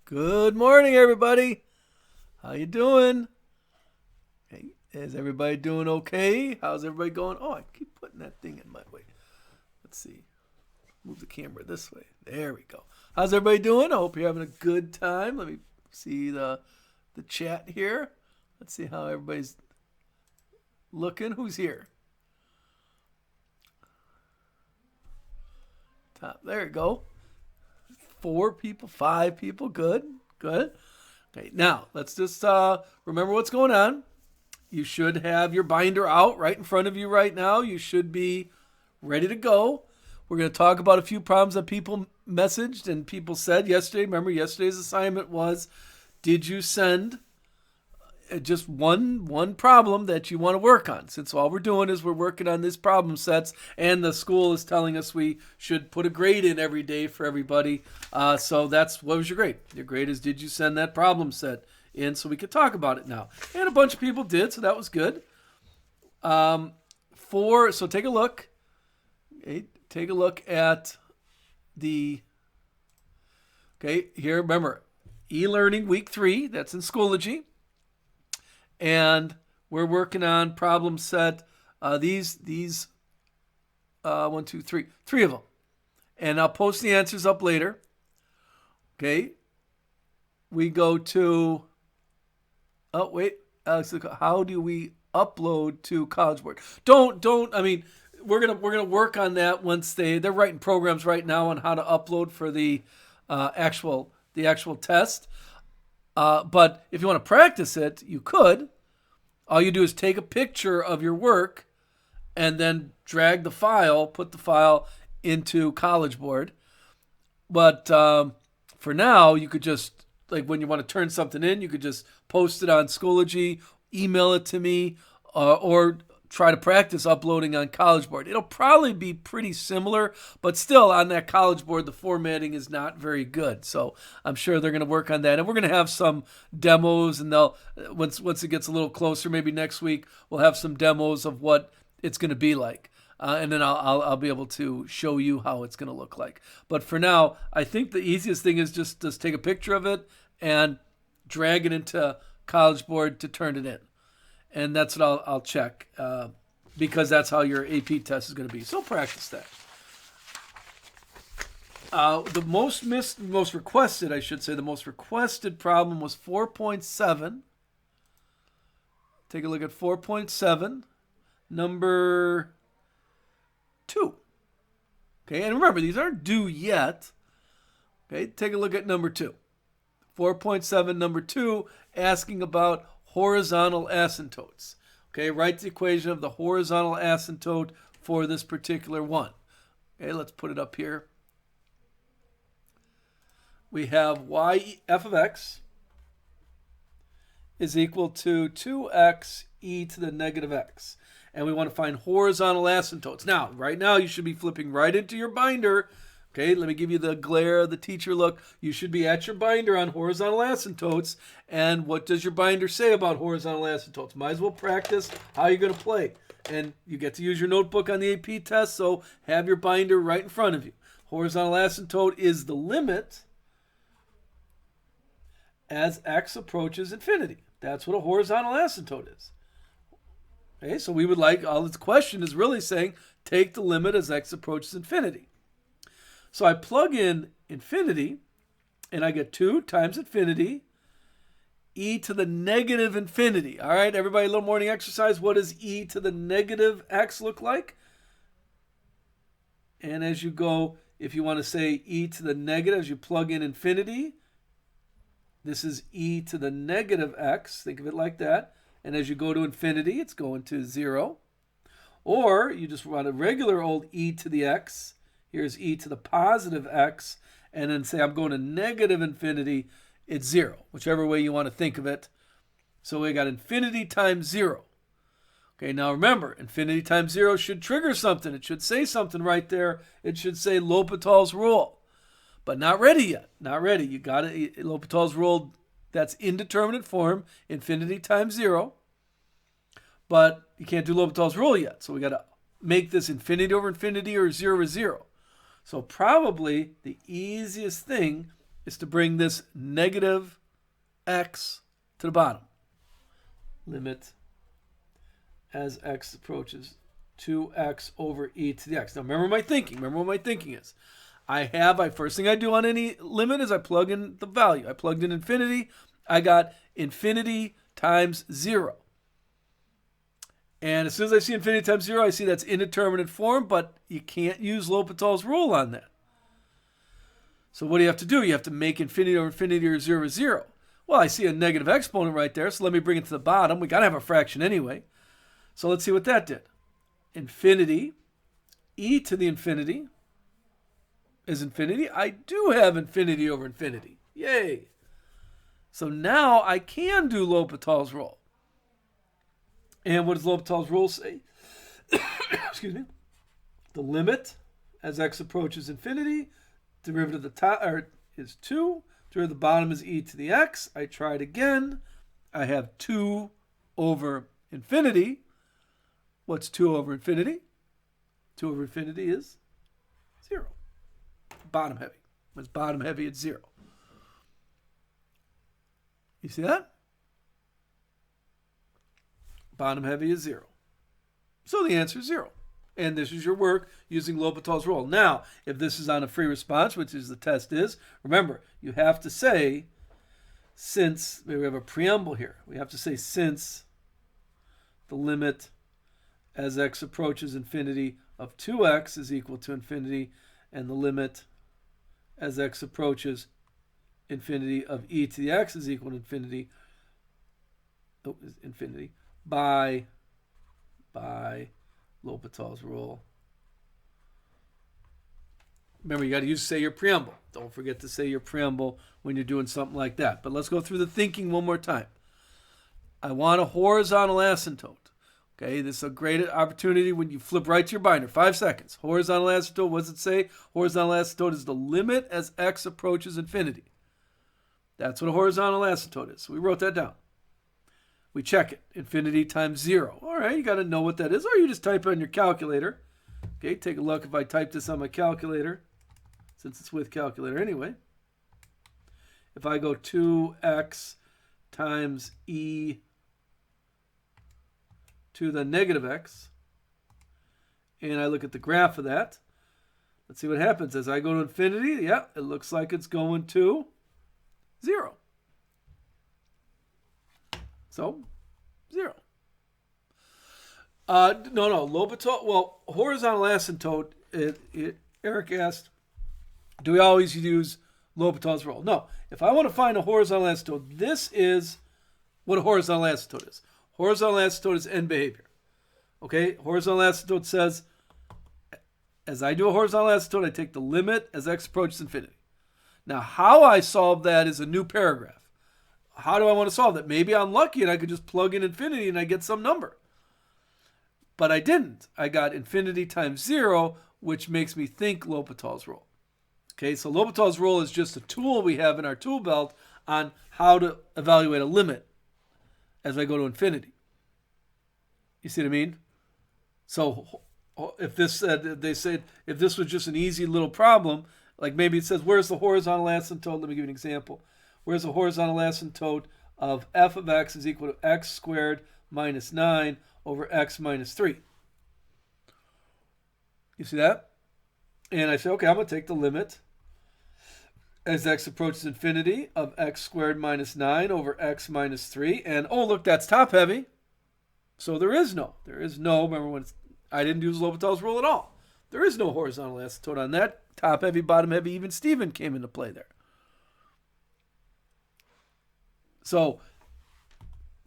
Good morning, everybody. How you doing? Hey, is everybody doing okay? How's everybody going? Oh, I keep putting that thing in my way. Let's see. Move the camera this way. There we go. How's everybody doing? I hope you're having a good time. Let me see the chat here. Let's see how everybody's looking. Who's here? Top. There you go. 4 people, 5 people. Good. Okay, now let's just remember what's going on. You should have your binder out right in front of you right now. You should be ready to go. We're going to talk about a few problems that people messaged and people said yesterday. Remember, yesterday's assignment was, did you send just one problem that you want to work on? Since all we're doing is we're working on this problem sets, and the school is telling us we should put a grade in every day for everybody. So what was your grade? Your grade is, did you send that problem set in so we could talk about it now? And a bunch of people did, so that was good. So take a look. Okay, take a look at here, remember, e-learning week 3, that's in Schoology. And we're working on problem set, these 1, 2, 3 of them. And I'll post the answers up later. Okay. We go to, how do we upload to College Board? We're gonna work on that once they're writing programs right now on how to upload for the actual test. But if you want to practice it, you could. All you do is take a picture of your work and then drag the file, put the file into College Board. But for now, you could just, when you want to turn something in, you could just post it on Schoology, email it to me, or try to practice uploading on College Board. It'll probably be pretty similar, but still on that College Board, the formatting is not very good. So I'm sure they're going to work on that. And we're going to have some demos, and once it gets a little closer, maybe next week, we'll have some demos of what it's going to be like. And then I'll be able to show you how it's going to look like. But for now, I think the easiest thing is just take a picture of it and drag it into College Board to turn it in. And that's what I'll check because that's how your AP test is going to be. So practice that. The most requested problem was 4.7. Take a look at 4.7, number 2. Okay, and remember, these aren't due yet. Okay, take a look at number 2. 4.7, number 2, asking about horizontal asymptotes. Okay, write the equation of the horizontal asymptote for this particular one. Okay, let's put it up here. We have f of x is equal to 2x e to the negative x. And we want to find horizontal asymptotes. Now, right now, you should be flipping right into your binder. Okay, let me give you the glare, the teacher look. You should be at your binder on horizontal asymptotes. And what does your binder say about horizontal asymptotes? Might as well practice how you're going to play. And you get to use your notebook on the AP test, so have your binder right in front of you. Horizontal asymptote is the limit as x approaches infinity. That's what a horizontal asymptote is. Okay, so we would all this question is really saying, take the limit as x approaches infinity. So I plug in infinity, and I get 2 times infinity, e to the negative infinity. All right, everybody, a little morning exercise. What does e to the negative x look like? And as you go, if you want to say e to the negative, as you plug in infinity, this is e to the negative x. Think of it like that. And as you go to infinity, it's going to 0. Or you just want a regular old e to the x. Here's e to the positive x, and then say I'm going to negative infinity, it's 0, whichever way you want to think of it. So we got infinity times 0. Okay, now remember, infinity times 0 should trigger something. It should say something right there. It should say L'Hopital's rule. But not ready yet. Not ready. You got it. L'Hopital's rule, that's indeterminate form, infinity times 0. But you can't do L'Hopital's rule yet. So we got to make this infinity over infinity or 0 is 0. So probably the easiest thing is to bring this negative x to the bottom. Limit as x approaches 2x over e to the x. Now remember my thinking. Remember what my thinking is. First thing I do on any limit is I plug in the value. I plugged in infinity. I got infinity times 0. And as soon as I see infinity times 0, I see that's indeterminate form, but you can't use L'Hopital's rule on that. So what do you have to do? You have to make infinity over infinity or 0 is 0. Well, I see a negative exponent right there, so let me bring it to the bottom. We got to have a fraction anyway. So let's see what that did. Infinity, e to the infinity is infinity. I do have infinity over infinity. Yay. So now I can do L'Hopital's rule. And what does L'Hopital's rule say? Excuse me. The limit as x approaches infinity, derivative of the top is 2. Derivative of the bottom is e to the x. I try it again. I have 2 over infinity. What's 2 over infinity? 2 over infinity is 0. Bottom heavy. When it's bottom heavy, it's 0. You see that? Bottom heavy is 0. So the answer is 0. And this is your work using L'Hopital's rule. Now, if this is on a free response, which is the test is, remember, you have to say, since, we have a preamble here. We have to say, since the limit as x approaches infinity of 2x is equal to infinity, and the limit as x approaches infinity of e to the x is equal to infinity, by L'Hopital's rule. Remember, you got to say your preamble. Don't forget to say your preamble when you're doing something like that. But let's go through the thinking one more time. I want a horizontal asymptote. Okay, this is a great opportunity when you flip right to your binder. 5 seconds. Horizontal asymptote, what does it say? Horizontal asymptote is the limit as x approaches infinity. That's what a horizontal asymptote is. So we wrote that down. We check it. Infinity times 0. All right, you got to know what that is. Or you just type it on your calculator. Okay, take a look if I type this on my calculator, since it's with calculator anyway. If I go 2x times e to the negative x, and I look at the graph of that, let's see what happens. As I go to infinity, yeah, it looks like it's going to 0. So, 0. No, L'Hopital, well, horizontal asymptote, Eric asked, do we always use L'Hopital's rule? No. If I want to find a horizontal asymptote, this is what a horizontal asymptote is. Horizontal asymptote is end behavior. Okay? Horizontal asymptote says, as I do a horizontal asymptote, I take the limit as x approaches infinity. Now, how I solve that is a new paragraph. How do I want to solve that? Maybe I'm lucky and I could just plug in infinity and I get some number. But I didn't. I got infinity times 0, which makes me think L'Hopital's rule. Okay, so L'Hopital's rule is just a tool we have in our tool belt on how to evaluate a limit as I go to infinity. You see what I mean? So if this they said if this was just an easy little problem, like maybe it says, where's the horizontal asymptote? Let me give you an example. Where's the horizontal asymptote of f of x is equal to x squared minus 9 over x minus 3? You see that? And I say, okay, I'm going to take the limit as x approaches infinity of x squared minus 9 over x minus 3. And, oh, look, that's top heavy. So there is no, remember when I didn't use L'Hopital's rule at all. There is no horizontal asymptote on that. Top heavy, bottom heavy, even Stephen came into play there. So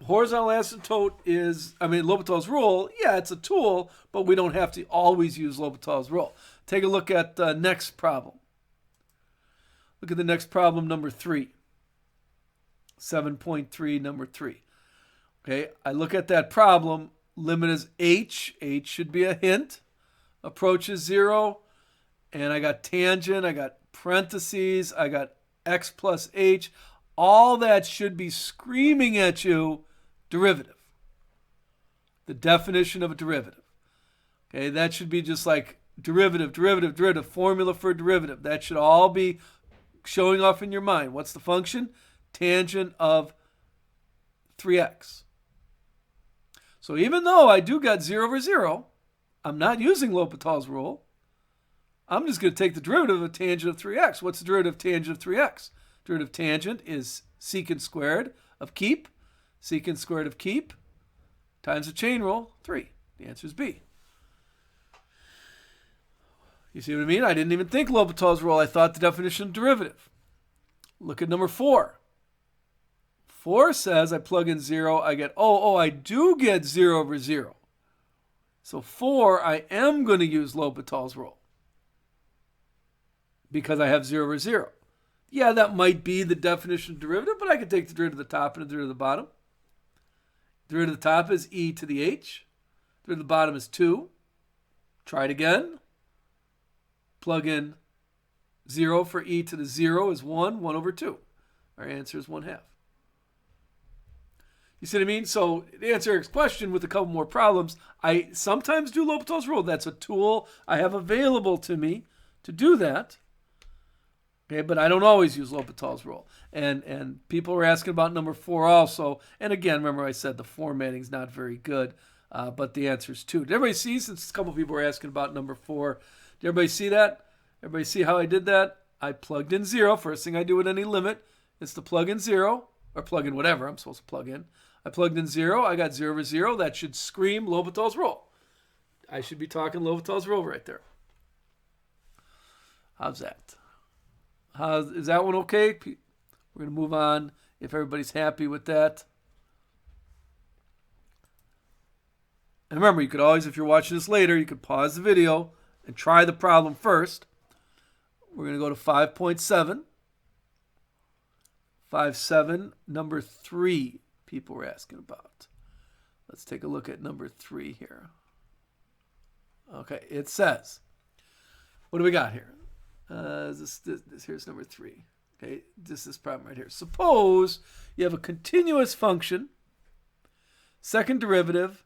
horizontal asymptote is, L'Hopital's rule, yeah, it's a tool, but we don't have to always use L'Hopital's rule. Take a look at the next problem. Look at the next problem, number 3. 7.3, number 3. Okay, I look at that problem. Limit is h. H should be a hint. Approaches 0. And I got tangent. I got parentheses. I got x plus h. All that should be screaming at you, derivative. The definition of a derivative. Okay, that should be just like derivative, formula for derivative. That should all be showing off in your mind. What's the function? Tangent of 3x. So even though I do got 0 over 0, I'm not using L'Hopital's rule. I'm just going to take the derivative of tangent of 3x. What's the derivative of tangent of 3x? Derivative of tangent is secant squared of keep. Secant squared of keep times the chain rule, 3. The answer is B. You see what I mean? I didn't even think L'Hopital's rule. I thought the definition of derivative. Look at number 4. 4 says I plug in 0, I get, I do get 0 over 0. So 4, I am going to use L'Hopital's rule because I have 0 over 0. Yeah, that might be the definition of derivative, but I could take the derivative of the top and the derivative of the bottom. The derivative of the top is e to the h. The derivative of the bottom is 2. Try it again. Plug in 0 for e to the 0 is 1, 1 over 2. Our answer is 1/2. You see what I mean? So to answer Eric's question with a couple more problems, I sometimes do L'Hopital's rule. That's a tool I have available to me to do that. Okay, but I don't always use L'Hopital's rule. And people were asking about number 4 also. And again, remember I said the formatting's not very good, but the answer is 2. Did everybody see, since a couple people were asking about number 4, did everybody see that? Everybody see how I did that? I plugged in 0. First thing I do with any limit is to plug in 0, or plug in whatever I'm supposed to plug in. I plugged in 0. I got 0 over 0. That should scream L'Hopital's rule. I should be talking L'Hopital's rule right there. How's that? Is that one okay? We're going to move on if everybody's happy with that. And remember, you could always, if you're watching this later, you could pause the video and try the problem first. We're going to go to 5.7. 5.7, number 3, people were asking about. Let's take a look at number 3 here. Okay, it says, what do we got here? Here's number 3. Okay, this is problem right here. Suppose you have a continuous function, second derivative,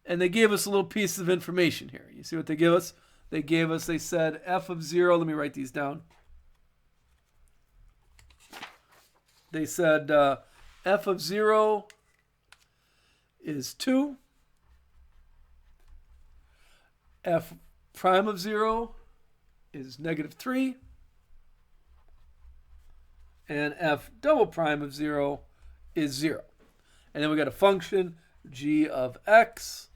and they gave us a little piece of information here. You see what they give us? They said f of 0. Let me write these down. They said f of 0 is 2. F prime of 0 is -3. And f double prime of 0 is 0. And then we got a function, g of x.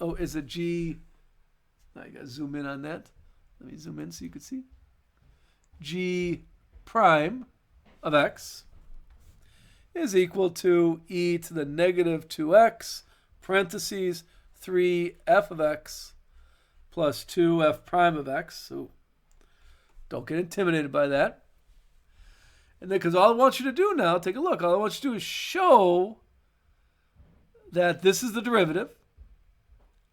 Oh, is it g? I got to zoom in on that. Let me zoom in so you can see. G prime of x is equal to e to the -2x, parentheses, 3f of x plus 2f prime of x. So don't get intimidated by that. And then, because all I want you to do now, take a look. All I want you to do is show that this is the derivative.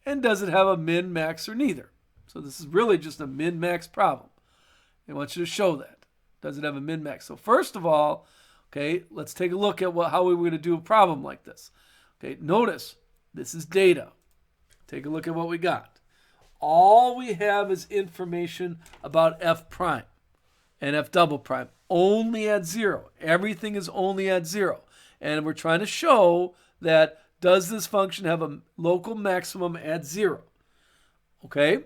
And does it have a min, max, or neither? So this is really just a min, max problem. I want you to show that. Does it have a min, max? So first of all, okay, let's take a look at how we were going to do a problem like this. Okay, notice this is data. Take a look at what we got. All we have is information about f prime and f double prime only at 0. Everything is only at 0. And we're trying to show that does this function have a local maximum at 0? Okay?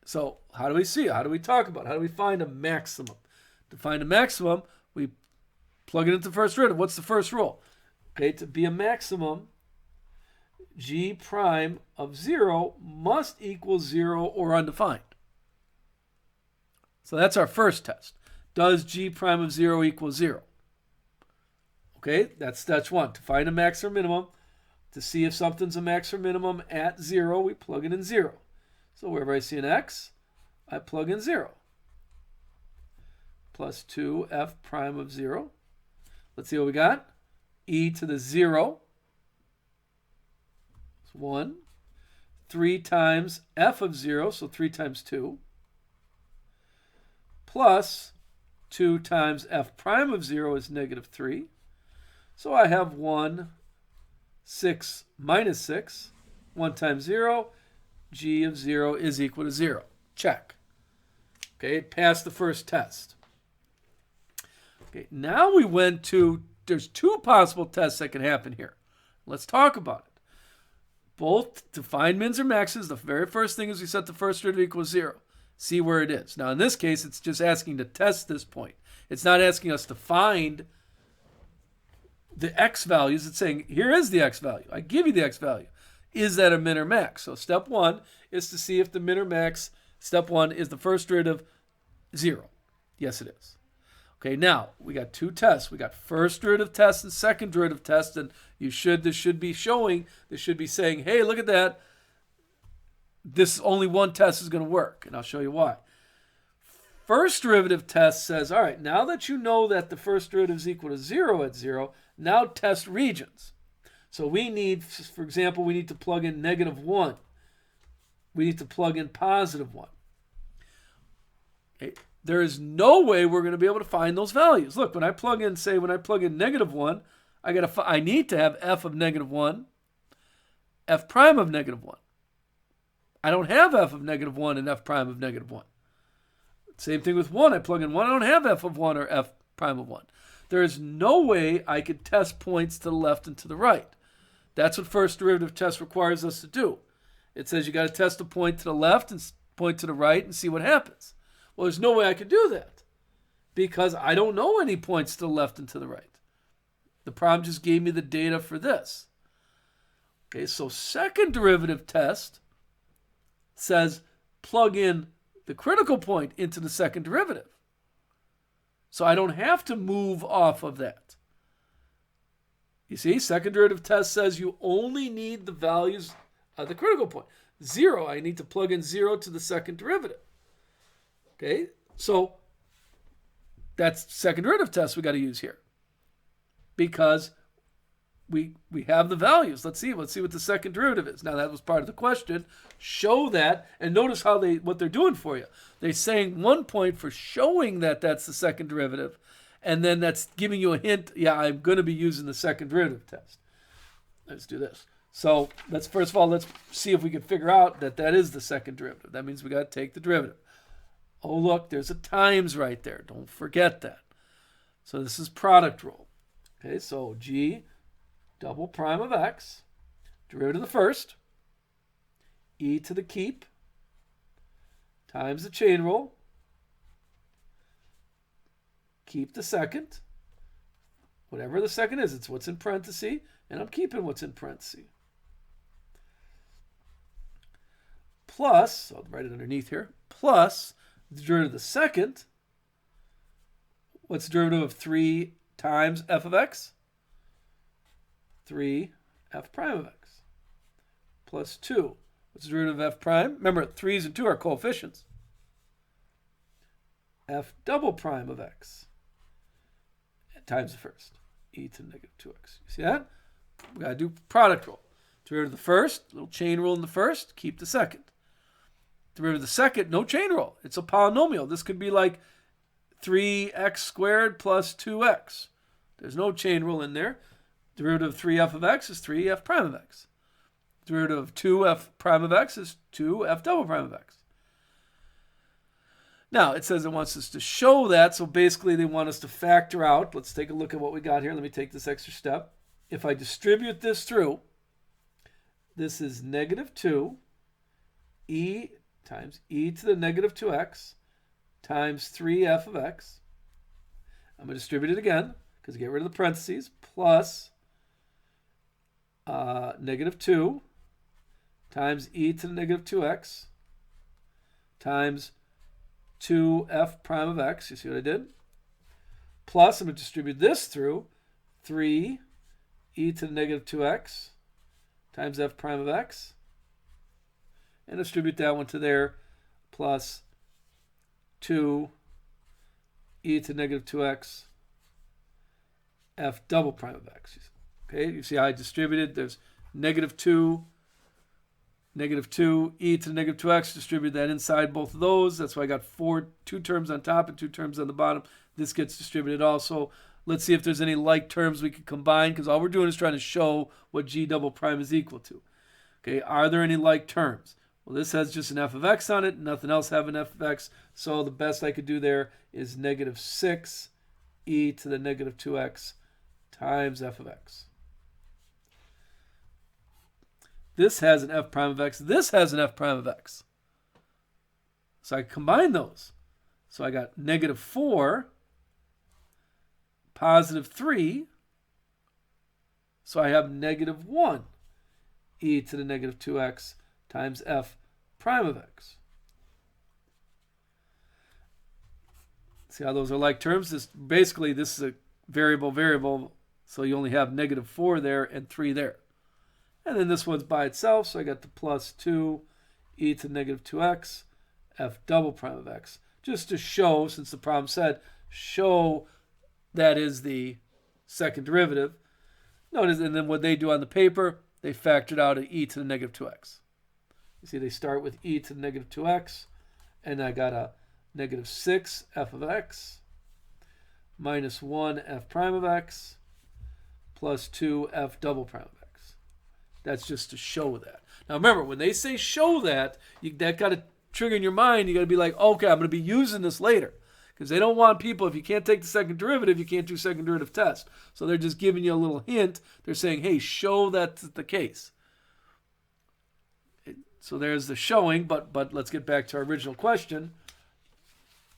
So how do we see it? How do we talk about it? How do we find a maximum? To find a maximum, we plug it into the first derivative. What's the first rule? Okay, to be a maximum, g prime of 0 must equal 0 or undefined. So that's our first test. Does g prime of 0 equal 0? Okay, that's one. To find a max or minimum, to see if something's a max or minimum at 0, we plug it in 0. So wherever I see an x, I plug in 0. Plus 2f prime of 0. Let's see what we got. E to the 0 is 1. 3 times f of 0, so 3 times 2. Plus 2 times f prime of 0 is -3. So I have 1, 6 minus 6. 1 times 0, g of 0 is equal to 0. Check. Okay, it passed the first test. Okay, now we went to, there's two possible tests that can happen here. Let's talk about it. Both to find mins or maxes, the very first thing is we set the first derivative equals 0. See where it is. Now in this case, it's just asking to test this point. It's not asking us to find the x values. It's saying, here is the x value. I give you the x value. Is that a min or max? So step 1 is to see if the min or max, step 1 is the first derivative 0. Yes, it is. Okay, now we got two tests. We got first derivative test and second derivative test, and this should be saying, hey, look at that. This only one test is going to work, and I'll show you why. First derivative test says, all right, now that you know that the first derivative is equal to 0 at 0, now test regions. So we need, for example, we need to plug in -1. We need to plug in +1. Okay. There is no way we're going to be able to find those values. Look, when I plug in -1, I need to have f of -1, f prime of -1. I don't have f of -1 and f prime of -1. Same thing with 1. I plug in 1. I don't have f of 1 or f prime of 1. There is no way I could test points to the left and to the right. That's what first derivative test requires us to do. It says you got to test a point to the left and point to the right and see what happens. Well, there's no way I could do that because I don't know any points to the left and to the right. The problem just gave me the data for this. Okay, so second derivative test says plug in the critical point into the second derivative. So I don't have to move off of that. You see, second derivative test says you only need the values of the critical point. 0, I need to plug in 0 to the second derivative. Okay, so that's second derivative test we got to use here because we have the values. Let's see what the second derivative is. Now that was part of the question. Show that, and notice what they're doing for you. They're saying 1 point for showing that that's the second derivative, and then that's giving you a hint. Yeah, I'm going to be using the second derivative test. Let's do this. So let's see if we can figure out that is the second derivative. That means we got to take the derivative. Oh, look, there's a times right there. Don't forget that. So this is product rule. Okay, so g double prime of x, derivative of the first, e to the keep, times the chain rule, keep the second, whatever the second is, it's what's in parentheses, and I'm keeping what's in parentheses. Plus, I'll write it underneath here, plus the derivative of the second. What's the derivative of 3 times f of x? 3 f prime of x. Plus 2. What's the derivative of f prime? Remember, 3's and 2 are coefficients. F double prime of x times the first. E to the -2x. You see that? We got to do product rule. Derivative of the first, little chain rule in the first, keep the second. Derivative of the second, no chain rule. It's a polynomial. This could be like 3x squared plus 2x. There's no chain rule in there. Derivative of 3f of x is 3f prime of x. Derivative of 2f prime of x is 2f double prime of x. Now, it says it wants us to show that, so basically they want us to factor out. Let's take a look at what we got here. Let me take this extra step. If I distribute this through, this is -2 e times e to the -2x times 3f of x. I'm going to distribute it again because get rid of the parentheses, plus -2 times e to the -2x times 2f prime of x. You see what I did? Plus, I'm going to distribute this through 3 e to the -2x times f prime of x. And distribute that one to there, plus 2 e to the -2x f double prime of x. Okay, you see how I distributed? There's -2 e to the -2x. Distribute that inside both of those. That's why I got two terms on top and 2 terms on the bottom. This gets distributed also. Let's see if there's any like terms we could combine, because all we're doing is trying to show what g double prime is equal to. Okay, are there any like terms? Well, this has just an f of x on it. Nothing else have an f of x. So the best I could do there is -6 e to the negative 2x times f of x. This has an f prime of x. This has an f prime of x. So I combine those. So I got negative 4, positive 3. So I have negative 1 e to the negative 2x times f prime of x. See how those are like terms? Basically, this is a variable, so you only have negative 4 there and 3 there. And then this one's by itself, so I got the plus 2 e to negative 2x f double prime of x. Just to show, since the problem said, show that is the second derivative. Notice, and then what they do on the paper, they factored out an e to the negative 2x. You see, they start with e to the negative 2x, and I got a negative 6 f of x minus 1 f prime of x plus 2 f double prime of x. That's just to show that. Now remember, when they say show that, that got to trigger in your mind. You got to be like, okay, I'm going to be using this later. Because they don't want people, if you can't take the second derivative, you can't do second derivative test. So they're just giving you a little hint. They're saying, hey, show that's the case. So there's the showing, but let's get back to our original question.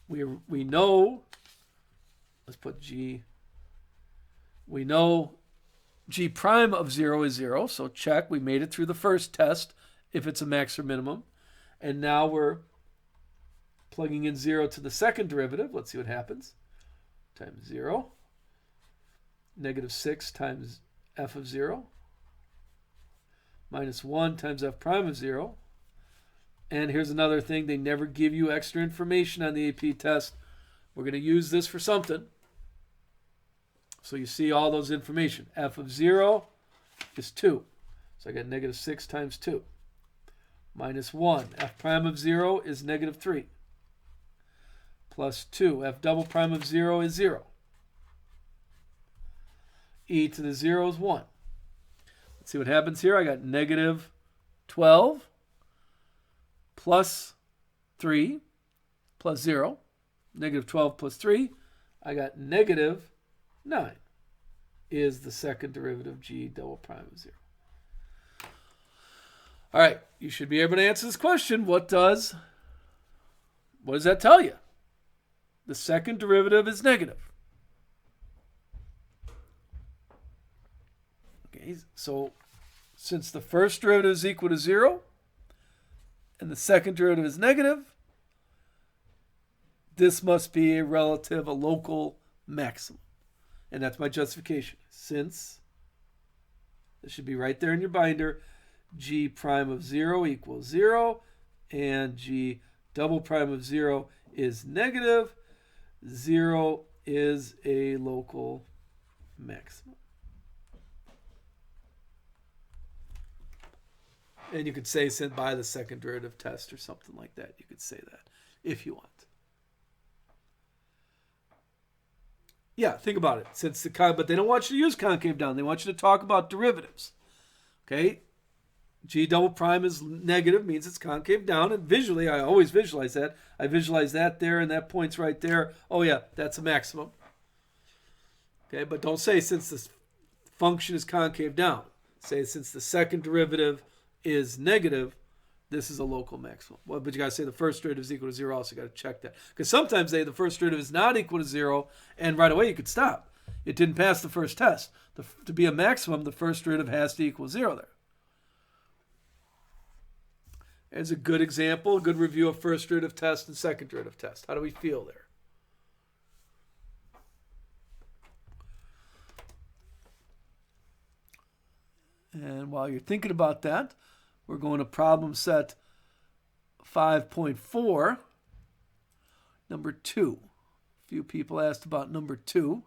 We know, let's put G, we know G prime of 0 is 0, so check, we made it through the first test if it's a max or minimum. And now we're plugging in 0 to the second derivative. Let's see what happens. Times 0. Negative 6 times f of 0. Minus 1 times f prime of 0. And here's another thing. They never give you extra information on the AP test. We're going to use this for something. So you see all those information. F of 0 is 2. So I got negative 6 times 2. Minus 1. F prime of 0 is negative 3. Plus 2. F double prime of 0 is 0. E to the 0 is 1. Let's see what happens here. I got negative 12 plus 3 plus 0. Negative 12 plus 3. I got negative 9 is the second derivative G double prime of 0. All right, you should be able to answer this question. What does that tell you? The second derivative is negative. Okay, so since the first derivative is equal to 0 and the second derivative is negative, this must be a relative, a local maximum. And that's my justification. Since, this should be right there in your binder, G prime of 0 equals 0, and G double prime of 0 is negative, 0 is a local maximum. And you could say sent by the second derivative test or something like that. You could say that if you want. Yeah, think about it. But they don't want you to use concave down. They want you to talk about derivatives. Okay? G double prime is negative, means it's concave down. And visually, I always visualize that. I visualize that there, and that point's right there. Oh, yeah, that's a maximum. Okay, but don't say since this function is concave down. Say since the second derivative is negative, this is a local maximum. Well, but you got to say the first derivative is equal to 0 also. You got to check that. Because sometimes the first derivative is not equal to 0, and right away you could stop. It didn't pass the first test. To be a maximum, the first derivative has to equal 0 there. There's a good example, a good review of first derivative test and second derivative test. How do we feel there? And while you're thinking about that, we're going to problem set 5.4, number 2. A few people asked about number 2.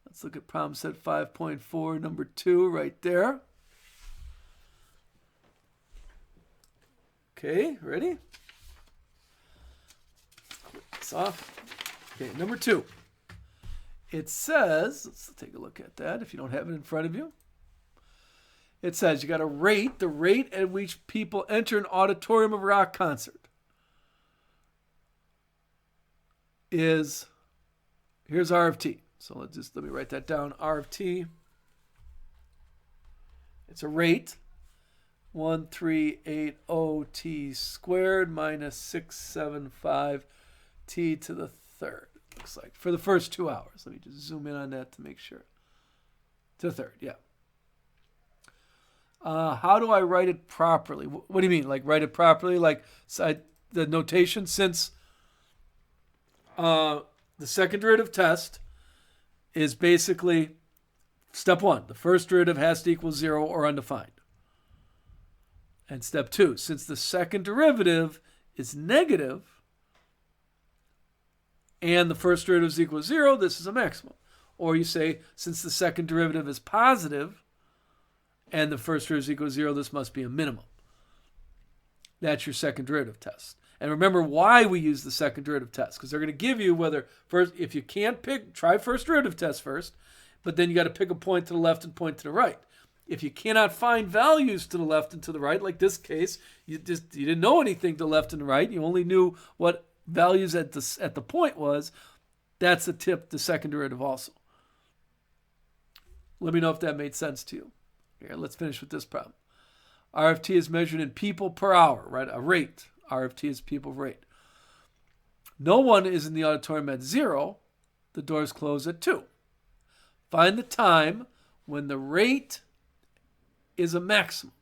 Let's look at problem set 5.4, number 2, right there. Okay, ready? Click this off. Okay, number 2. It says, let's take a look at that if you don't have it in front of you. It says you got to rate the rate at which people enter an auditorium of a rock concert. Here's here's R of t. So let me write that down. R of t. It's a rate. 1380 t squared minus 675 t to the third. Looks like for the first 2 hours. Let me just zoom in on that to make sure. To the third, yeah. How do I write it properly? What do you mean? Like write it properly? Like the notation, since the second derivative test is basically step 1. The first derivative has to equal 0 or undefined. And step 2, since the second derivative is negative and the first derivative is equal to 0, this is a maximum. Or you say, since the second derivative is positive and the first derivative is equal to 0, this must be a minimum. That's your second derivative test. And remember why we use the second derivative test, because they're going to give you whether, first, if you can't pick, try first derivative test first, but then you got to pick a point to the left and point to the right. If you cannot find values to the left and to the right, like this case, you didn't know anything to the left and the right, you only knew what values at the point was, that's a tip, the second derivative also. Let me know if that made sense to you. Here, let's finish with this problem. R of t is measured in people per hour, right? A rate. R of t is people rate. No one is in the auditorium at 0. The doors close at 2. Find the time when the rate is a maximum.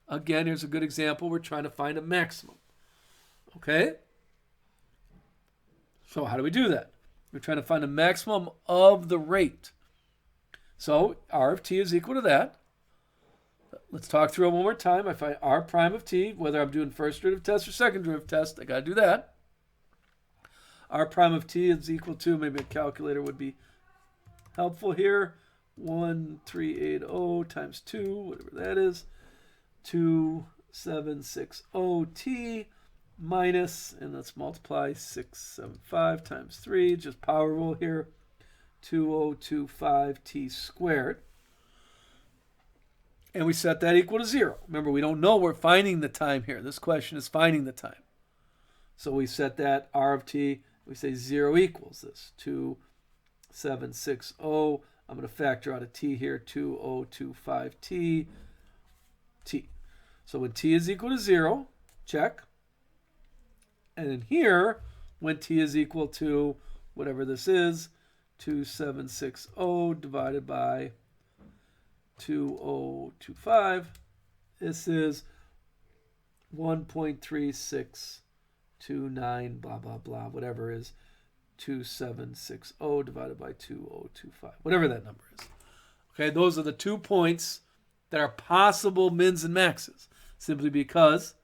Again, here's a good example. We're trying to find a maximum. Okay? So how do we do that? We're trying to find a maximum of the rate. So R of t is equal to that. Let's talk through it one more time. I find R prime of t, whether I'm doing first derivative test or second derivative test, I got to do that. R prime of t is equal to, maybe a calculator would be helpful here, 1380 times 2, whatever that is, 2760 t minus, and let's multiply 675 times 3, just power rule here, 2025 t squared. And we set that equal to 0. Remember, we don't know, we're finding the time here. This question is finding the time. So we set that R of t, we say 0 equals this, 2760. I'm going to factor out a t here, 2025 t. So when t is equal to 0, check. And in here, when t is equal to whatever this is, 2760 divided by 2025, this is 1.3629, blah, blah, blah, whatever is 2760 divided by 2025, whatever that number is. Okay, those are the 2 points that are possible mins and maxes, simply because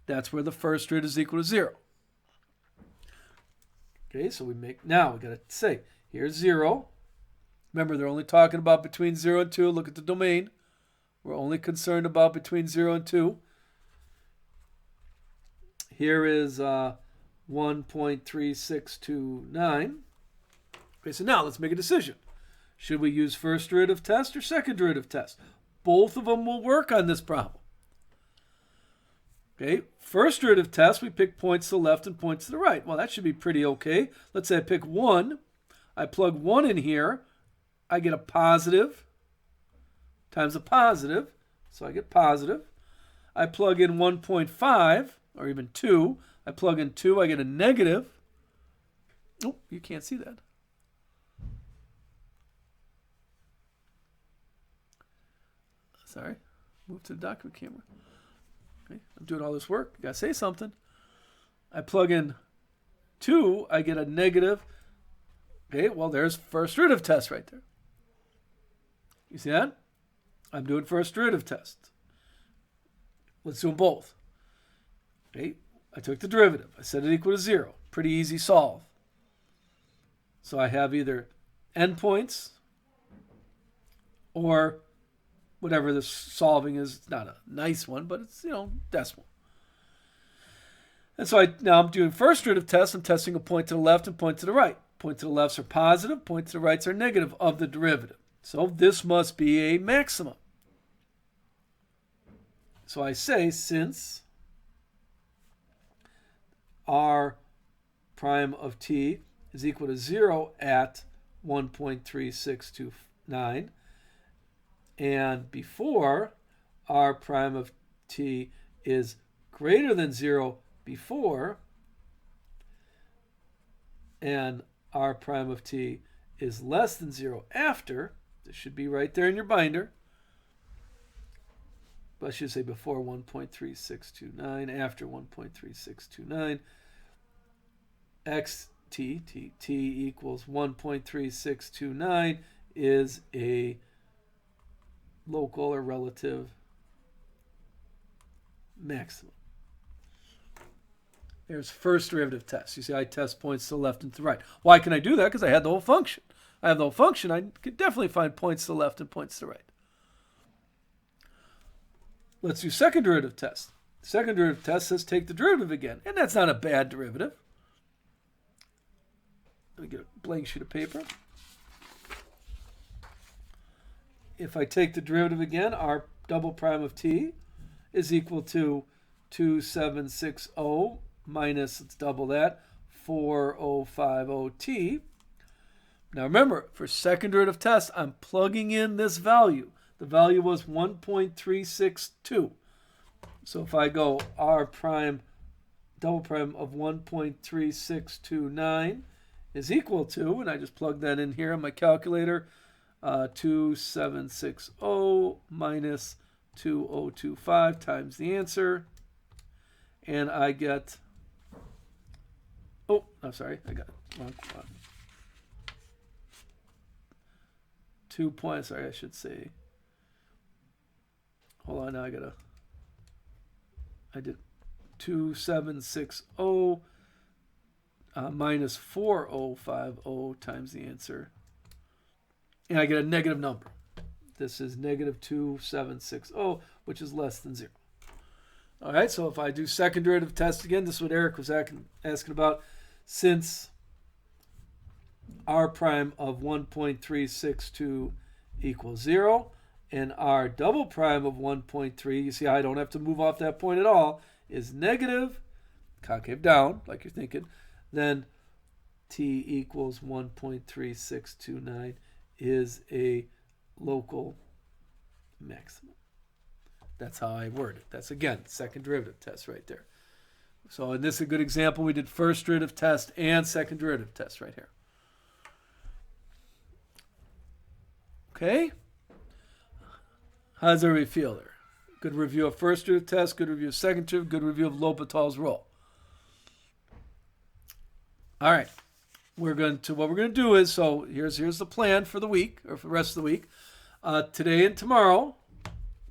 that's where the first derivative is equal to 0. Okay, so now we got to say, here's 0. Remember, they're only talking about between 0 and 2. Look at the domain. We're only concerned about between 0 and 2. Here is 1.3629. Okay, so now let's make a decision. Should we use first derivative test or second derivative test? Both of them will work on this problem. Okay, first derivative test, we pick points to the left and points to the right. Well, that should be pretty okay. Let's say I pick 1. I plug 1 in here. I get a positive times a positive, so I get positive. I plug in 1.5, or even 2. I plug in 2, I get a negative. Oh, you can't see that. Sorry, move to the document camera. Okay, I'm doing all this work. You gotta say something. I plug in 2, I get a negative. Okay, well, there's first derivative test right there. You see that? I'm doing first derivative test. Let's do them both. Okay, I took the derivative. I set it equal to 0. Pretty easy solve. So I have either endpoints or whatever this solving is. It's not a nice one, but it's, decimal. And so now I'm doing first derivative test. I'm testing a point to the left and point to the right. Point to the lefts are positive, point to the rights are negative of the derivative. So this must be a maximum. So I say, since R prime of t is equal to 0 at 1.3629. And before r prime of t is greater than 0 before, and r prime of t is less than 0 after, this should be right there in your binder, but I should say before 1.3629, after 1.3629, t equals 1.3629 is a local or relative maximum. There's first derivative test. You see, I test points to the left and to the right. Why can I do that? Because I had the whole function. I have the whole function. I could definitely find points to the left and points to the right. Let's do second derivative test. Second derivative test says take the derivative again. And that's not a bad derivative. Let me get a blank sheet of paper. If I take the derivative again, r double prime of t is equal to 2760 minus, let's double that, 4050t. Now remember, for second derivative test, I'm plugging in this value. The value was 1.362. So if I go r prime double prime of 1.3629 is equal to, and I just plug that in here on my calculator, 2760 minus 2025 times the answer, and I get, oh, I'm sorry, I got it wrong. 2 points, sorry, I should say, hold on, now I did 2760 minus 4050 times the answer, and I get a negative number. This is negative 2760, which is less than 0. All right, so if I do second derivative test again, this is what Eric was asking about. Since r prime of 1.362 equals 0, and r double prime of 1.3, you see I don't have to move off that point at all, is negative, concave down, like you're thinking, then t equals 1.3629 is a local maximum. That's how I word it. That's, again, second derivative test right there. So in this is a good example. We did first derivative test and second derivative test right here. Okay? How does everybody feel there? Good review of first derivative test, good review of second derivative, good review of L'Hopital's rule. All right. What we're going to do is, so here's the plan for the week, or for the rest of the week. Today and tomorrow,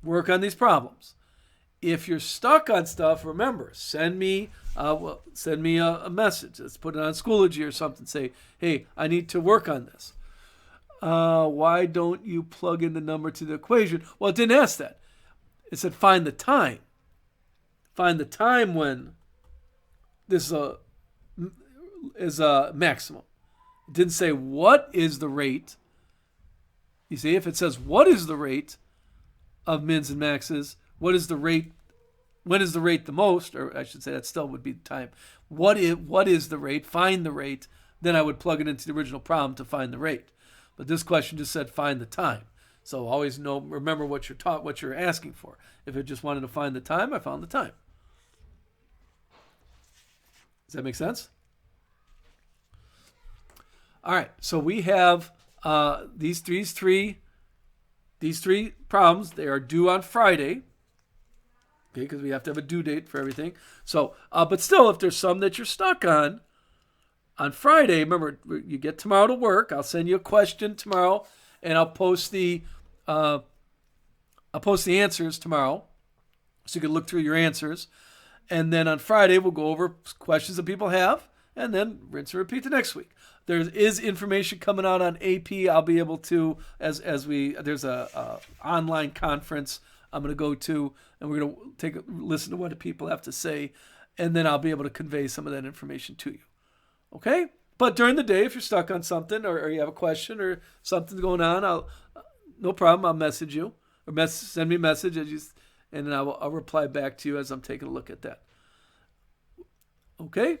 work on these problems. If you're stuck on stuff, remember, send me a message. Let's put it on Schoology or something. Say, hey, I need to work on this. Why don't you plug in the number to the equation? Well, it didn't ask that. It said find the time. Find the time when this is a maximum. It didn't say what is the rate. You see, if it says what is the rate of mins and maxes, what is the rate, when is the rate the most, or I should say that still would be the time. What is the rate, find the rate, then I would plug it into the original problem to find the rate. But this question just said find the time. So always remember what you're asking for. If it just wanted to find the time, I found the time. Does that make sense? All right, so we have these three problems. They are due on Friday, okay, because we have to have a due date for everything. So, but still, if there's some that you're stuck on Friday, remember, you get tomorrow to work. I'll send you a question tomorrow, and I'll post the answers tomorrow, so you can look through your answers. And then on Friday, we'll go over questions that people have, and then rinse and repeat the next week. There is information coming out on AP. I'll be able to, there's a online conference I'm going to go to, and we're going to listen to what the people have to say, and then I'll be able to convey some of that information to you. Okay? But during the day, if you're stuck on something or you have a question or something's going on, no problem. I'll message you or send me a message, and then I'll reply back to you as I'm taking a look at that. Okay?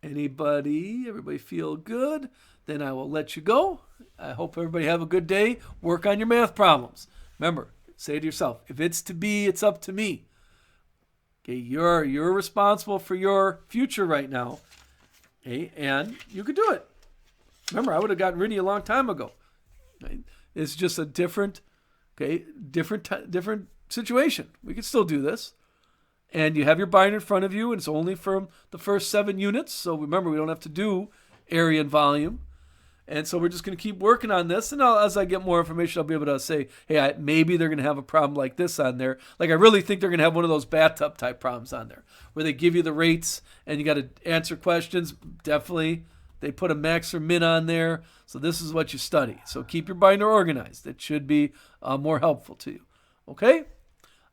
Anybody? Everybody feel good? Then I will let you go. I hope everybody have a good day. Work on your math problems. Remember, say to yourself, if it's to be, it's up to me. Okay, you're responsible for your future right now. Okay, and you could do it. Remember, I would have gotten rid of you a long time ago. Okay? It's just a different situation. We could still do this. And you have your binder in front of you, and it's only from the first 7 units. So remember, we don't have to do area and volume. And so we're just going to keep working on this. And as I get more information, I'll be able to say, hey, maybe they're going to have a problem like this on there. Like I really think they're going to have one of those bathtub type problems on there where they give you the rates and you got to answer questions. Definitely, they put a max or min on there. So this is what you study. So keep your binder organized. It should be more helpful to you. Okay?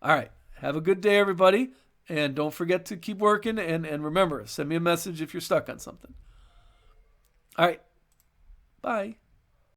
All right. Have a good day, everybody. And don't forget to keep working. And remember, send me a message if you're stuck on something. All right. Bye.